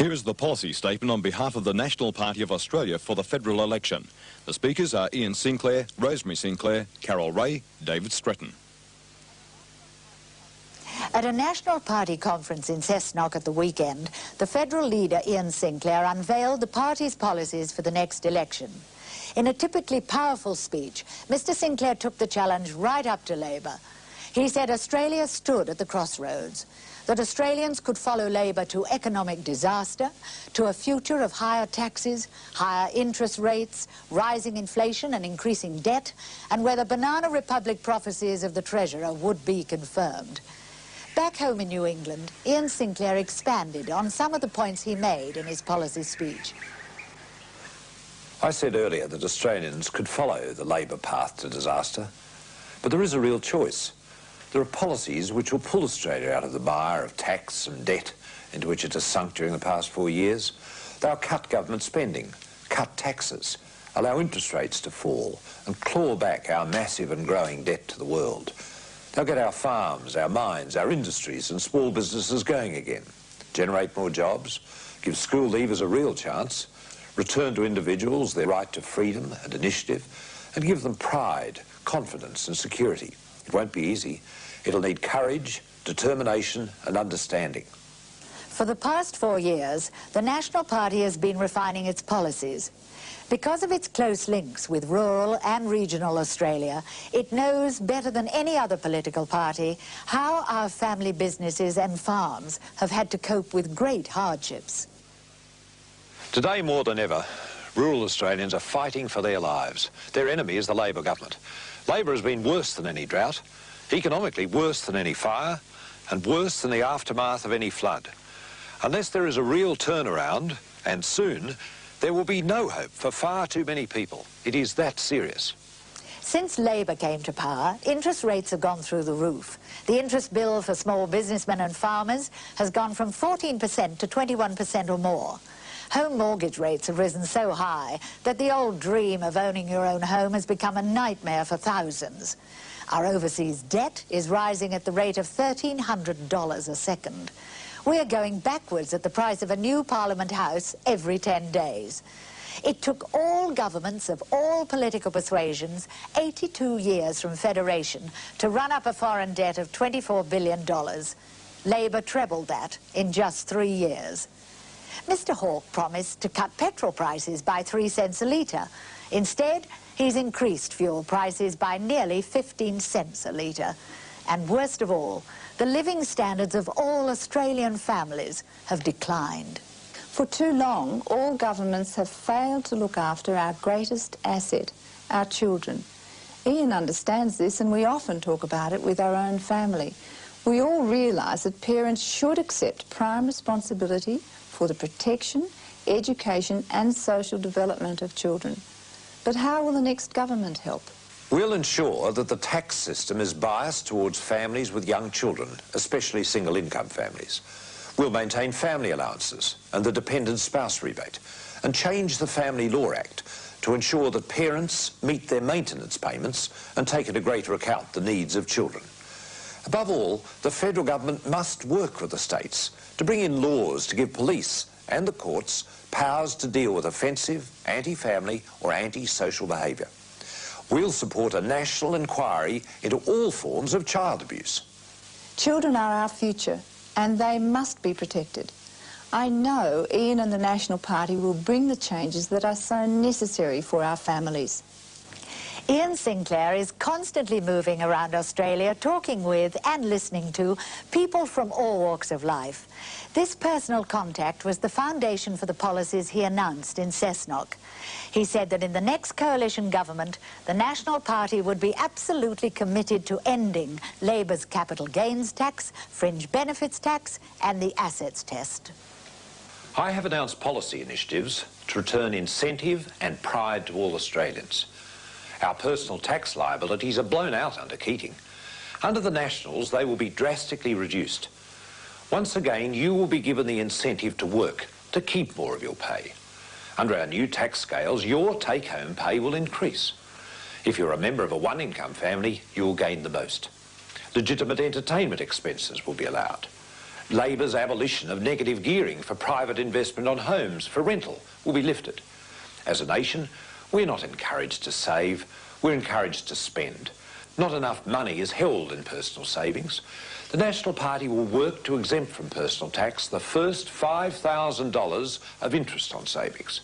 Here is the policy statement on behalf of the National Party of Australia for the federal election. The speakers are Ian Sinclair, Rosemary Sinclair, Carol Raye, David Stretton. At a National Party conference in Cessnock at the weekend, the federal leader Ian Sinclair unveiled the party's policies for the next election. In a typically powerful speech, Mr Sinclair took the challenge right up to Labor. He said Australia stood at the crossroads, that Australians could follow Labor to economic disaster, to a future of higher taxes, higher interest rates, rising inflation and increasing debt, and where the Banana Republic prophecies of the Treasurer would be confirmed. Back home in New England, Ian Sinclair expanded on some of the points he made in his policy speech. I said earlier that Australians could follow the Labor path to disaster, but there is a real choice. There are policies which will pull Australia out of the mire of tax and debt into which it has sunk during the past 4 years. They'll cut government spending, cut taxes, allow interest rates to fall and claw back our massive and growing debt to the world. They'll get our farms, our mines, our industries and small businesses going again, generate more jobs, give school leavers a real chance, return to individuals their right to freedom and initiative, and give them pride, confidence and security. It won't be easy. It'll need courage, determination and understanding. For the past 4 years, the National Party has been refining its policies. Because of its close links with rural and regional Australia, it knows better than any other political party how our family businesses and farms have had to cope with great hardships. Today, more than ever, rural Australians are fighting for their lives. Their enemy is the Labor government. Labor has been worse than any drought, economically worse than any fire, and worse than the aftermath of any flood. Unless there is a real turnaround, and soon, there will be no hope for far too many people. It is that serious. Since Labor came to power, interest rates have gone through the roof. The interest bill for small businessmen and farmers has gone from 14% to 21% or more. Home mortgage rates have risen so high that the old dream of owning your own home has become a nightmare for thousands. Our overseas debt is rising at the rate of $1,300 a second. We are going backwards at the price of a new Parliament House every 10 days. It took all governments of all political persuasions 82 years from federation to run up a foreign debt of $24 billion. Labor trebled that in just 3 years. Mr Hawke promised to cut petrol prices by 3 cents a litre. Instead, he's increased fuel prices by nearly 15 cents a litre. And worst of all, the living standards of all Australian families have declined. For too long, all governments have failed to look after our greatest asset, our children. Ian understands this, and we often talk about it with our own family. We all realise that parents should accept prime responsibility for the protection, education and social development of children. But how will the next government help? We'll ensure that the tax system is biased towards families with young children, especially single-income families. We'll maintain family allowances and the dependent spouse rebate, and change the Family Law Act to ensure that parents meet their maintenance payments and take into greater account the needs of children. Above all, the federal government must work with the states to bring in laws to give police and the courts powers to deal with offensive, anti-family or anti-social behaviour. We'll support a national inquiry into all forms of child abuse. Children are our future, and they must be protected. I know Ian and the National Party will bring the changes that are so necessary for our families. Ian Sinclair is constantly moving around Australia, talking with and listening to people from all walks of life. This personal contact was the foundation for the policies he announced in Cessnock. He said that in the next coalition government, the National Party would be absolutely committed to ending Labor's capital gains tax, fringe benefits tax and the assets test. I have announced policy initiatives to return incentive and pride to all Australians. Our personal tax liabilities are blown out under Keating. Under the Nationals, they will be drastically reduced. Once again, you will be given the incentive to work, to keep more of your pay. Under our new tax scales, your take-home pay will increase. If you're a member of a one-income family, you will gain the most. Legitimate entertainment expenses will be allowed. Labor's abolition of negative gearing for private investment on homes for rental will be lifted. As a nation, we're not encouraged to save, we're encouraged to spend. Not enough money is held in personal savings. The National Party will work to exempt from personal tax the first $5,000 of interest on savings.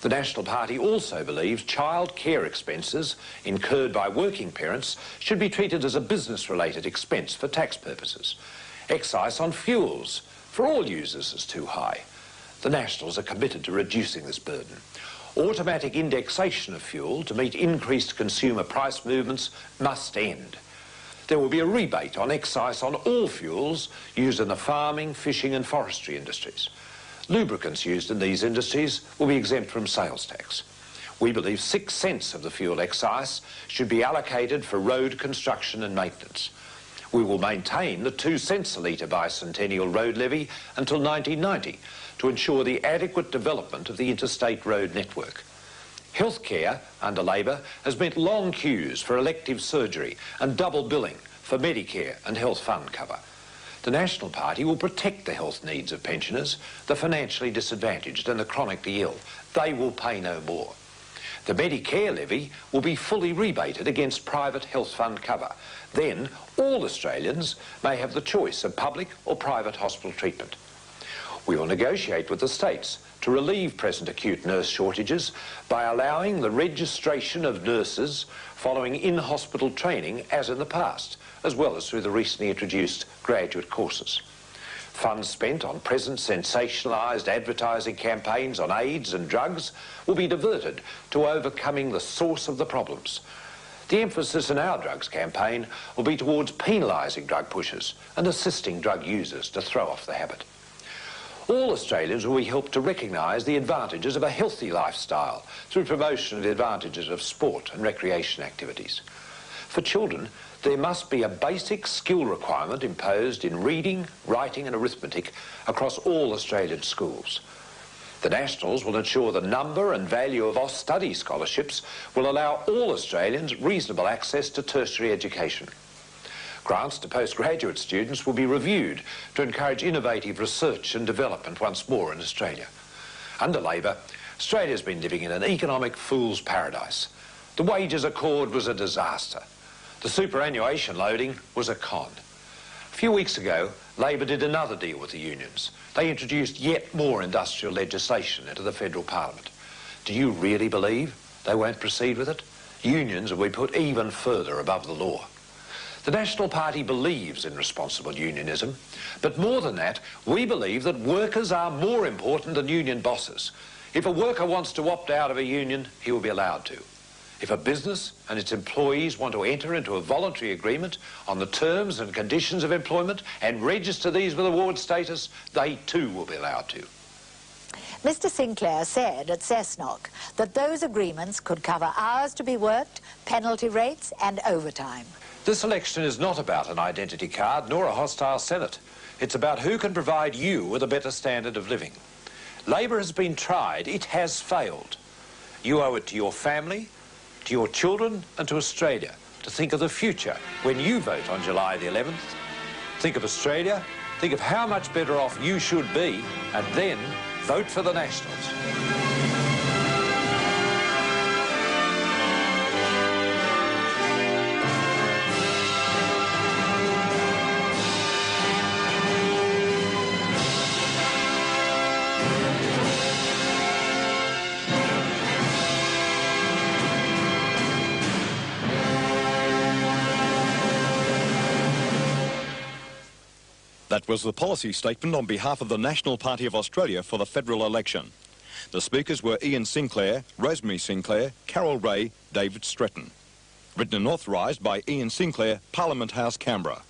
The National Party also believes child care expenses incurred by working parents should be treated as a business-related expense for tax purposes. Excise on fuels for all users is too high. The Nationals are committed to reducing this burden. Automatic indexation of fuel to meet increased consumer price movements must end. There will be a rebate on excise on all fuels used in the farming, fishing and forestry industries. Lubricants used in these industries will be exempt from sales tax. We believe 6 cents of the fuel excise should be allocated for road construction and maintenance. We will maintain the 2 cents a litre bicentennial road levy until 1990 to ensure the adequate development of the interstate road network. Healthcare under Labor has meant long queues for elective surgery and double billing for Medicare and health fund cover. The National Party will protect the health needs of pensioners, the financially disadvantaged and the chronically ill. They will pay no more. The Medicare levy will be fully rebated against private health fund cover. Then all Australians may have the choice of public or private hospital treatment. We will negotiate with the states to relieve present acute nurse shortages by allowing the registration of nurses following in-hospital training as in the past, as well as through the recently introduced graduate courses. Funds spent on present sensationalised advertising campaigns on AIDS and drugs will be diverted to overcoming the source of the problems. The emphasis in our drugs campaign will be towards penalising drug pushers and assisting drug users to throw off the habit. All Australians will be helped to recognise the advantages of a healthy lifestyle through promotion of the advantages of sport and recreation activities. For children, there must be a basic skill requirement imposed in reading, writing and arithmetic across all Australian schools. The Nationals will ensure the number and value of Austudy scholarships will allow all Australians reasonable access to tertiary education. Grants to postgraduate students will be reviewed to encourage innovative research and development once more in Australia. Under Labor, Australia's been living in an economic fool's paradise. The wages accord was a disaster. The superannuation loading was a con. A few weeks ago, Labor did another deal with the unions. They introduced yet more industrial legislation into the federal parliament. Do you really believe they won't proceed with it? Unions will be put even further above the law. The National Party believes in responsible unionism, but more than that, we believe that workers are more important than union bosses. If a worker wants to opt out of a union, he will be allowed to. If a business and its employees want to enter into a voluntary agreement on the terms and conditions of employment and register these with award status, they too will be allowed to. Mr Sinclair said at Cessnock that those agreements could cover hours to be worked, penalty rates and overtime. This election is not about an identity card nor a hostile Senate. It's about who can provide you with a better standard of living. Labor has been tried, it has failed. You owe it to your family, to your children and to Australia to think of the future when you vote on July the 11th. Think of Australia, think of how much better off you should be, and then vote for the Nationals. That was the policy statement on behalf of the National Party of Australia for the federal election. The speakers were Ian Sinclair, Rosemary Sinclair, Carol Raye, David Stretton. Written and authorised by Ian Sinclair, Parliament House, Canberra.